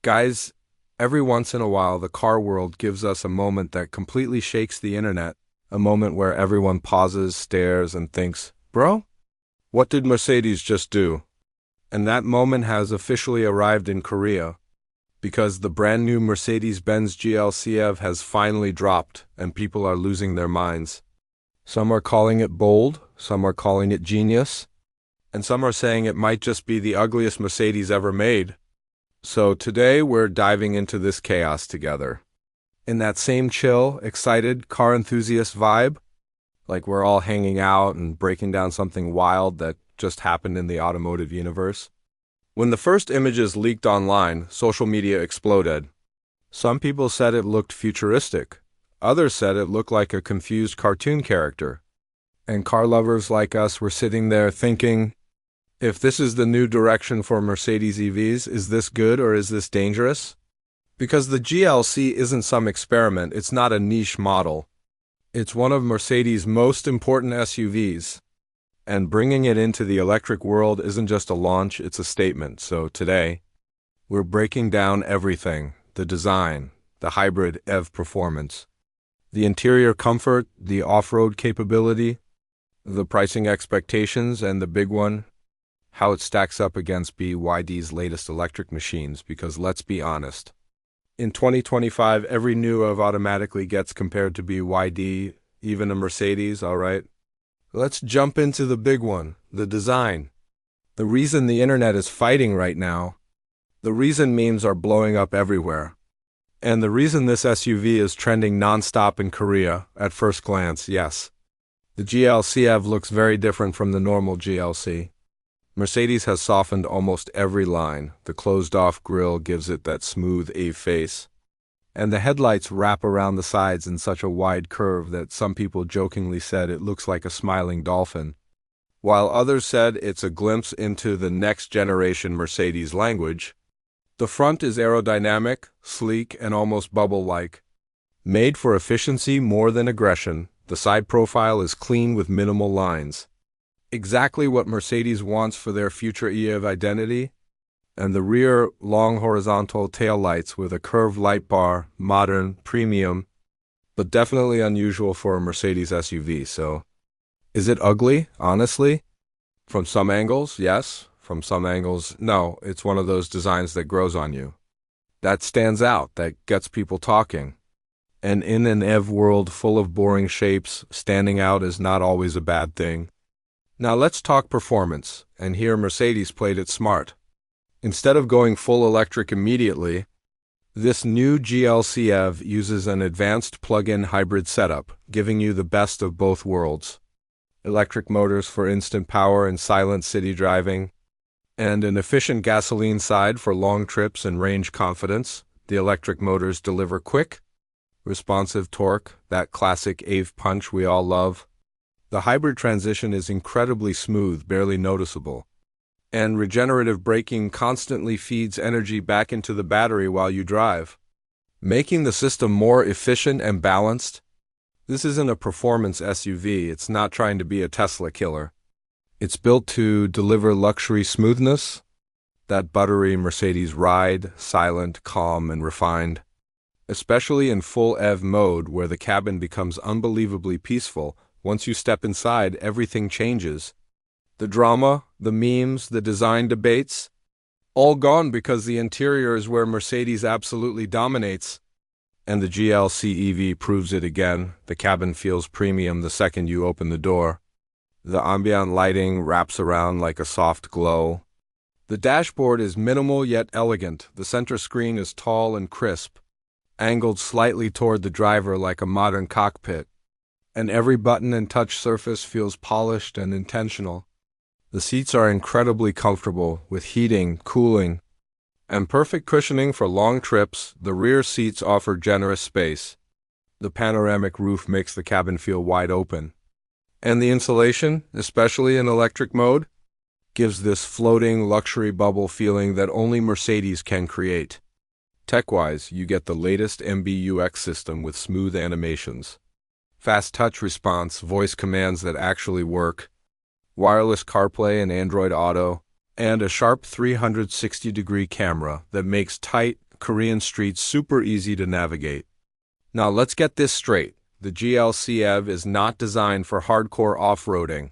Guys, every once in a while the car world gives us a moment that completely shakes the internet, a moment where everyone pauses, stares, and thinks, bro, what did Mercedes just do? And that moment has officially arrived in Korea, because the brand new Mercedes-Benz GLC EV has finally dropped, and people are losing their minds. Some are calling it bold, some are calling it genius, and some are saying it might just be the ugliest Mercedes ever made. So today we're diving into this chaos together. In that same chill, excited, car enthusiast vibe, like we're all hanging out and breaking down something wild that just happened in the automotive universe. When the first images leaked online, social media exploded. Some people said it looked futuristic. Others said it looked like a confused cartoon character. And car lovers like us were sitting there thinking, if this is the new direction for Mercedes EVs, is this good or is this dangerous? Because the GLC isn't some experiment, it's not a niche model. It's one of Mercedes' most important SUVs. And bringing it into the electric world isn't just a launch, it's a statement. So today, we're breaking down everything: the design, the hybrid EV performance, the interior comfort, the off-road capability, the pricing expectations, and the big one, how it stacks up against BYD's latest electric machines. Because let's be honest, in 2025, every new EV automatically gets compared to BYD, even a Mercedes, all right? Let's jump into the big one, the design. The reason the internet is fighting right now, the reason memes are blowing up everywhere, and the reason this SUV is trending non-stop in Korea, at first glance, yes. The GLC EV looks very different from the normal GLC. Mercedes has softened almost every line. The closed-off grille gives it that smooth A face, and the headlights wrap around the sides in such a wide curve that some people jokingly said it looks like a smiling dolphin, while others said it's a glimpse into the next-generation Mercedes language. The front is aerodynamic, sleek, and almost bubble-like. Made for efficiency more than aggression, the side profile is clean with minimal lines. Exactly what Mercedes wants for their future EV identity. And the rear, long horizontal taillights with a curved light bar, modern, premium, but definitely unusual for a Mercedes SUV. So, is it ugly, honestly? From some angles, yes. From some angles, no. It's one of those designs that grows on you. That stands out, that gets people talking. And in an EV world full of boring shapes, standing out is not always a bad thing. Now let's talk performance, and here Mercedes played it smart. Instead of going full electric immediately, this new GLC EV uses an advanced plug-in hybrid setup, giving you the best of both worlds. Electric motors for instant power and silent city driving, and an efficient gasoline side for long trips and range confidence. The electric motors deliver quick, responsive torque, that classic EV punch we all love. The hybrid transition is incredibly smooth, barely noticeable. And regenerative braking constantly feeds energy back into the battery while you drive, making the system more efficient and balanced. This isn't a performance SUV, it's not trying to be a Tesla killer. It's built to deliver luxury smoothness, that buttery Mercedes ride, silent, calm, and refined. Especially in full EV mode, where the cabin becomes unbelievably peaceful. Once you step inside, everything changes. The drama, the memes, the design debates, all gone because the interior is where Mercedes absolutely dominates. And the GLC EV proves it again. The cabin feels premium the second you open the door. The ambient lighting wraps around like a soft glow. The dashboard is minimal yet elegant. The center screen is tall and crisp, angled slightly toward the driver like a modern cockpit. And every button and touch surface feels polished and intentional. The seats are incredibly comfortable, with heating, cooling, and perfect cushioning for long trips. The rear seats offer generous space. The panoramic roof makes the cabin feel wide open. And the insulation, especially in electric mode, gives this floating luxury bubble feeling that only Mercedes can create. Tech-wise, you get the latest MBUX system with smooth animations, fast touch response, voice commands that actually work, wireless CarPlay and Android Auto, and a sharp 360-degree camera that makes tight, Korean streets super easy to navigate. Now let's get this straight. The GLC EV is not designed for hardcore off-roading.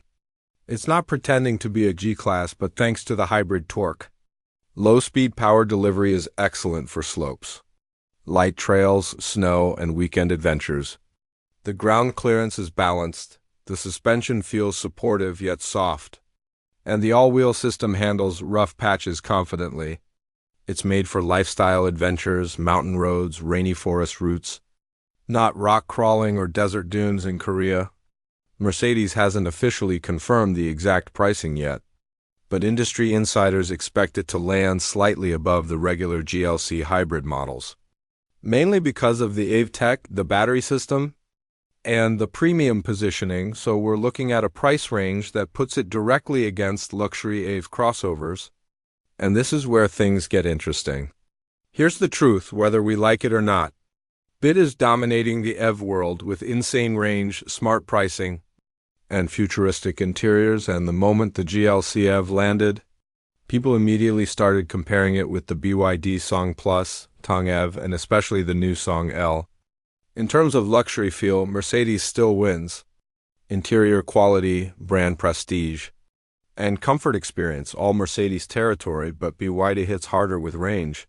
It's not pretending to be a G-Class, but thanks to the hybrid torque, low-speed power delivery is excellent for slopes, light trails, snow, and weekend adventures. The ground clearance is balanced, the suspension feels supportive yet soft, and the all-wheel system handles rough patches confidently. It's made for lifestyle adventures, mountain roads, rainy forest routes, not rock crawling or desert dunes in Korea. Mercedes hasn't officially confirmed the exact pricing yet, but industry insiders expect it to land slightly above the regular GLC hybrid models, mainly because of the EV tech, the battery system, and the premium positioning, so we're looking at a price range that puts it directly against luxury EV crossovers. And this is where things get interesting. Here's the truth, whether we like it or not. BID is dominating the EV world with insane range, smart pricing, and futuristic interiors, and the moment the GLC EV landed, people immediately started comparing it with the BYD Song Plus, Tong EV, and especially the new Song L. In terms of luxury feel, Mercedes still wins. Interior quality, brand prestige, and comfort experience, all Mercedes territory, but BYD hits harder with range,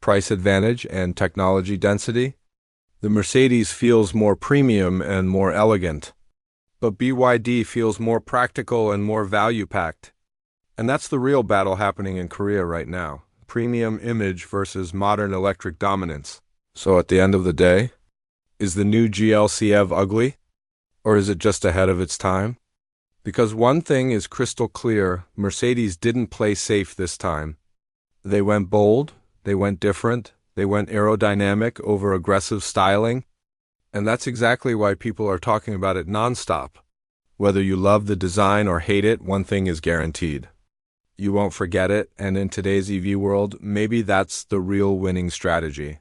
price advantage, and technology density. The Mercedes feels more premium and more elegant, but BYD feels more practical and more value-packed. And that's the real battle happening in Korea right now. Premium image versus modern electric dominance. So at the end of the day, is the new GLC EV ugly? Or is it just ahead of its time? Because one thing is crystal clear, Mercedes didn't play safe this time. They went bold, they went different, they went aerodynamic over aggressive styling, and that's exactly why people are talking about it nonstop. Whether you love the design or hate it, one thing is guaranteed. You won't forget it, and in today's EV world, maybe that's the real winning strategy.